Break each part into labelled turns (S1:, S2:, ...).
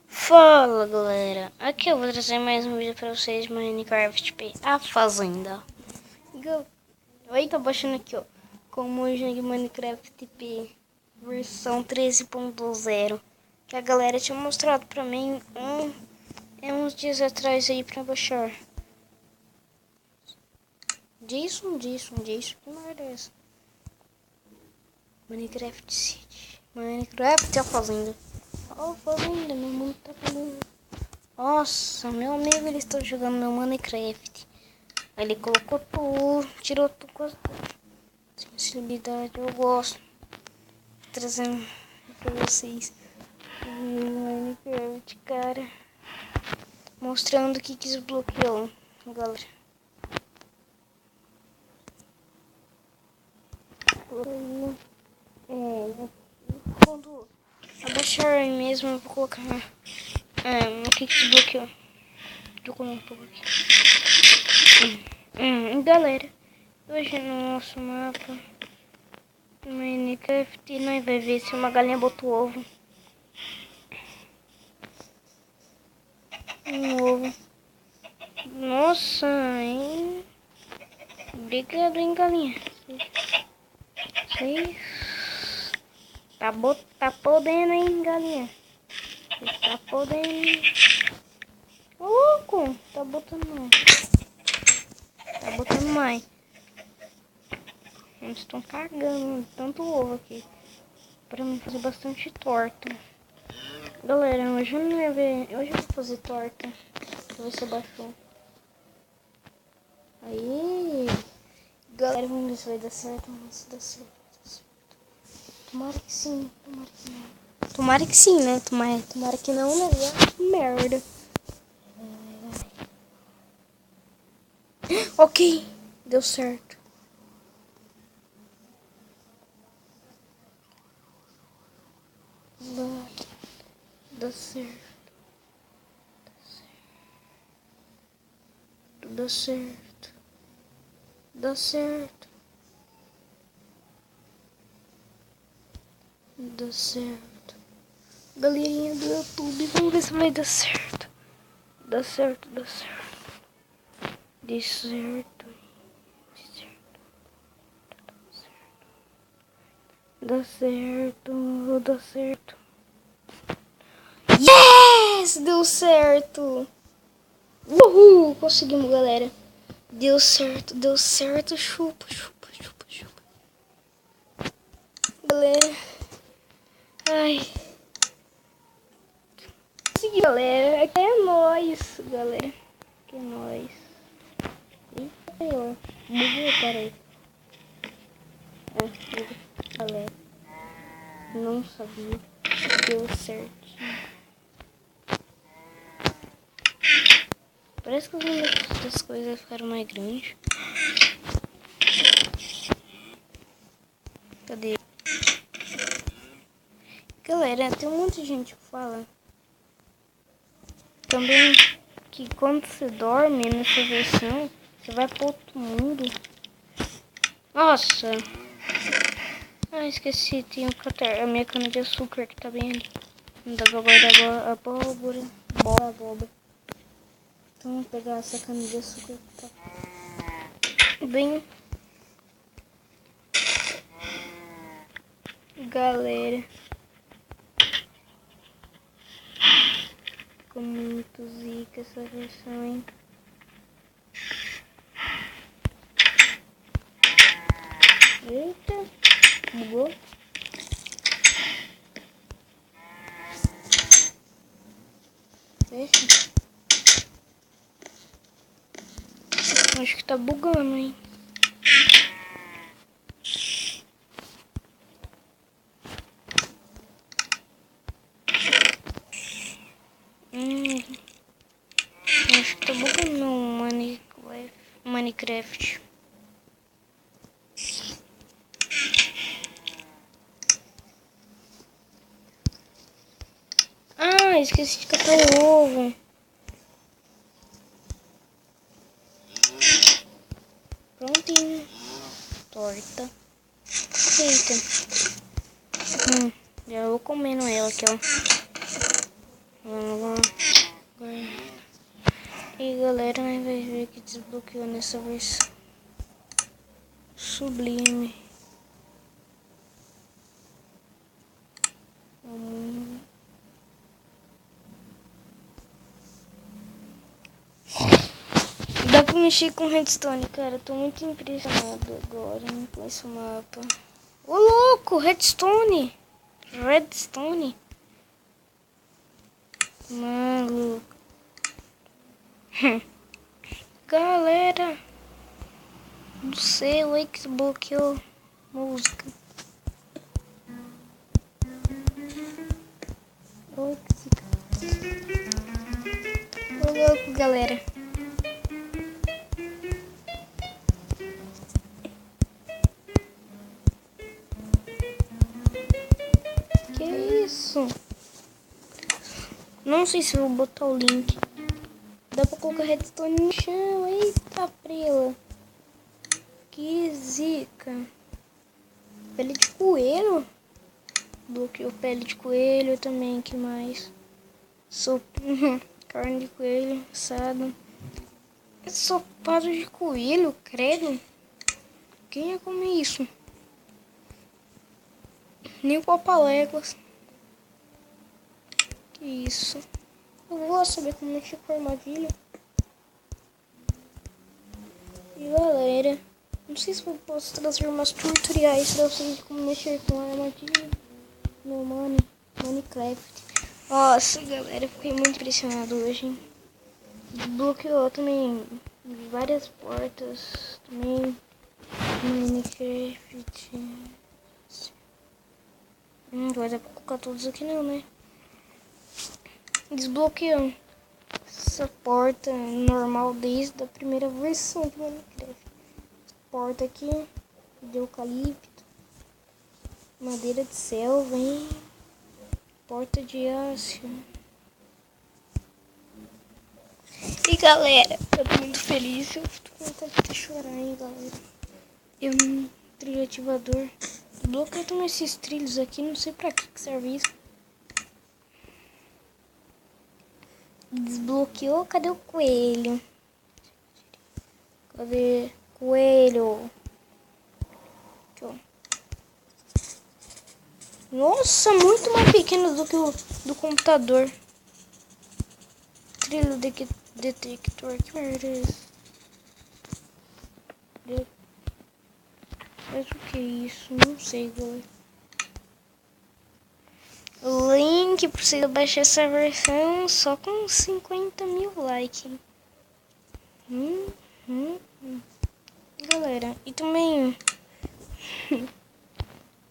S1: Fala galera, aqui eu vou trazer mais um vídeo pra vocês, Minecraft A Fazenda. Eu tô baixando aqui, ó, como eu joguei Minecraft P versão 13.0, que a galera tinha mostrado pra mim uns dias atrás aí pra baixar. Disso, que merda é essa? Minecraft City, Minecraft A Fazenda. Ó, fazenda, meu mundo tá falando. Nossa, meu amigo, ele está jogando no Minecraft. Aí ele colocou tudo, tirou tudo, quase tudo. Sensibilidade, eu gosto. Trazendo pra vocês o Minecraft, cara. Mostrando o que desbloqueou, galera. Quando abaixar mesmo, eu vou colocar o que desbloqueou. Deixa eu colocar um pouco aqui. Galera, hoje no nosso mapa Minecraft nós vai ver se uma galinha botou ovo. Um ovo. Nossa, hein? Obrigado, hein, galinha. Vocês tá podendo, hein, galinha. Você tá podendo. Ô, louco, tá botando mais. Tá botando mais. Eles estão cagando tanto ovo aqui. Pra mim fazer bastante torta. Galera, hoje eu não ia ver. Hoje eu vou fazer torta. Pra ver se baixou. Aí. Galera, vamos ver se vai dar certo. Vamos ver se dá certo. Tomara que sim. Tomara que não. Tomara que sim, né? Tomara que não, né? Merda. Ok. Deu certo. Dá certo. Dá certo. Dá certo. Dá certo. Galerinha do YouTube, vamos ver se vai dar certo. Dá certo, dá certo. Dê certo. Dá certo. Dá certo. Yes! Deu certo. Uhul! Conseguimos, galera. Deu certo. Chupa. Galera. Ai. Consegui, galera. Aqui é nóis, galera. Aqui é nóis. Eita, ó. Buguei, peraí. Galera. Não sabia. Deu certinho. Parece que os números das coisas ficaram mais grandes. Cadê? Galera, tem um monte de gente que fala também que quando você dorme nessa versão, você vai para outro mundo. Nossa! Ah, esqueci, tem a minha cana de açúcar que tá bem ali. Não dá pra guardar a abóbora. Então vamos pegar essa cana de açúcar que tá bem. Galera, ficou muito zica essa versão, hein? Eita, bugou. Fecha. Acho que tá bugando, hein? Acho que tá bugando no Minecraft. Ah, esqueci de catar o ovo. Prontinho. Torta. Eita. Já vou comendo ela aqui, ó. Vamos lá. E galera, vai ver que desbloqueou nessa versão. Sublime. Dá pra mexer com redstone, cara. Tô muito impressionado agora com esse mapa. Ô louco, redstone! Redstone! Maluco. Galera do céu aí que desbloqueou música. Oi, ô louco, galera. Que isso? Não sei se vou botar o link. Dá pra colocar redstone no chão. Eita, prela. Que zica. Pele de coelho. Bloqueou pele de coelho também. Que mais? Carne de coelho assado. Ensopado de coelho, credo. Quem ia comer isso? Nem o Papaléguas. Que isso? Eu vou saber como mexer com armadilha. E galera, não sei se eu posso trazer umas tutoriais pra vocês de como mexer com armadilha no Minecraft. Nossa, galera, fiquei muito impressionado hoje, hein? Desbloqueou também várias portas também no Minecraft. Não vai dar pra colocar todos aqui não, né? Desbloqueou essa porta normal desde a primeira versão do Minecraft. Porta aqui de eucalipto, madeira de selva, hein? Porta de aço. E galera, eu tô muito feliz. Eu tô com vontade de chorar, hein, galera. Eu não trilho ativador. Desbloqueei também esses trilhos aqui, não sei pra que serve isso. Desbloqueou, cadê o coelho? Cadê coelho? Aqui, ó. Nossa, muito mais pequeno do que o do computador. Trilho detector, que merda é isso? Mas o que é isso? Não sei, galera. Link pra você baixar essa versão só com 50 mil likes. Galera, e também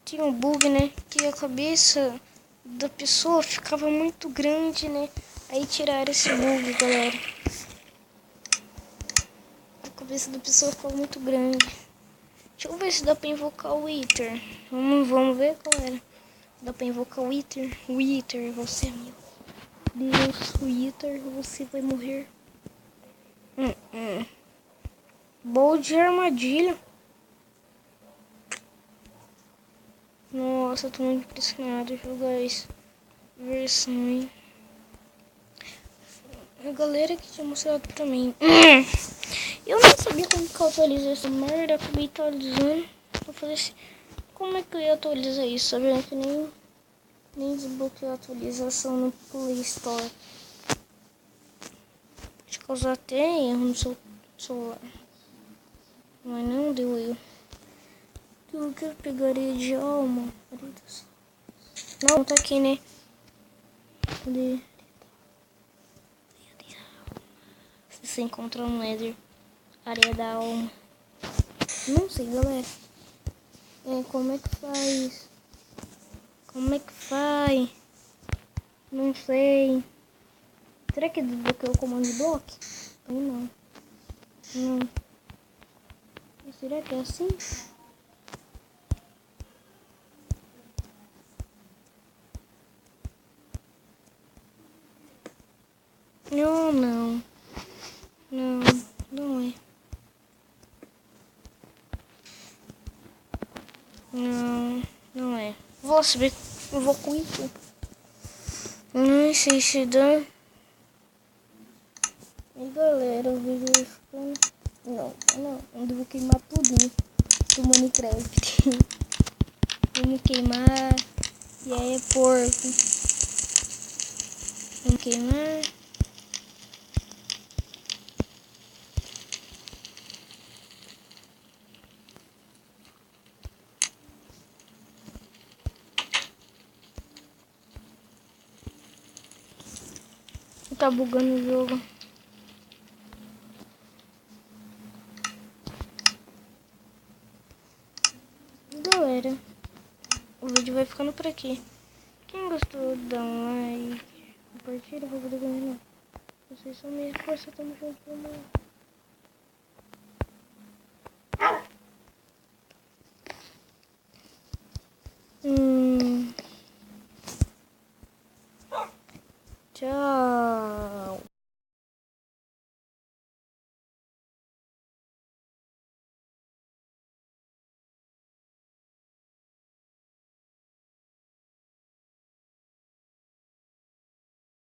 S1: tinha um bug, né? Que a cabeça da pessoa ficava muito grande, né? Aí tiraram esse bug, galera. A cabeça da pessoa ficava muito grande. Deixa eu ver se dá pra invocar o Wither. Vamos ver, galera. Dá pra invocar o Wither. Wither, você é meu. Deus, Wither, você vai morrer. Bowl de armadilha. Nossa, eu tô muito impressionado. Jogar essa versão, hein? A galera que tinha mostrado pra mim. Eu não sabia como que eu atualizei essa merda. Acabei atualizando. Eu falei assim, como é que eu ia atualizar isso? Sabendo que nem desbloqueei a atualização no Play Store. Pode causar até erro no seu celular. Mas não deu erro. O que eu pegaria de alma? Não, tá aqui, né? Cadê? Se você encontrar um Nether, areia da alma. Não sei, galera. Como é que faz? Como é que faz? Não sei. Será que desbloqueou o comando block? Não. Não. Será que é assim? Não, não. Não, não é. Não, não é. Vou saber Eu vou com isso. Ai, se dá. E galera, o vídeo vai ficando... Não, eu vou queimar tudinho do Minecraft. Vamos queimar. E aí é porco. Vamos queimar. Tá bugando o jogo. Galera, o vídeo vai ficando por aqui. Quem gostou, dá um like, compartilha pra poder ganhar. Vocês são minha força, tamo junto, mano. Tchau.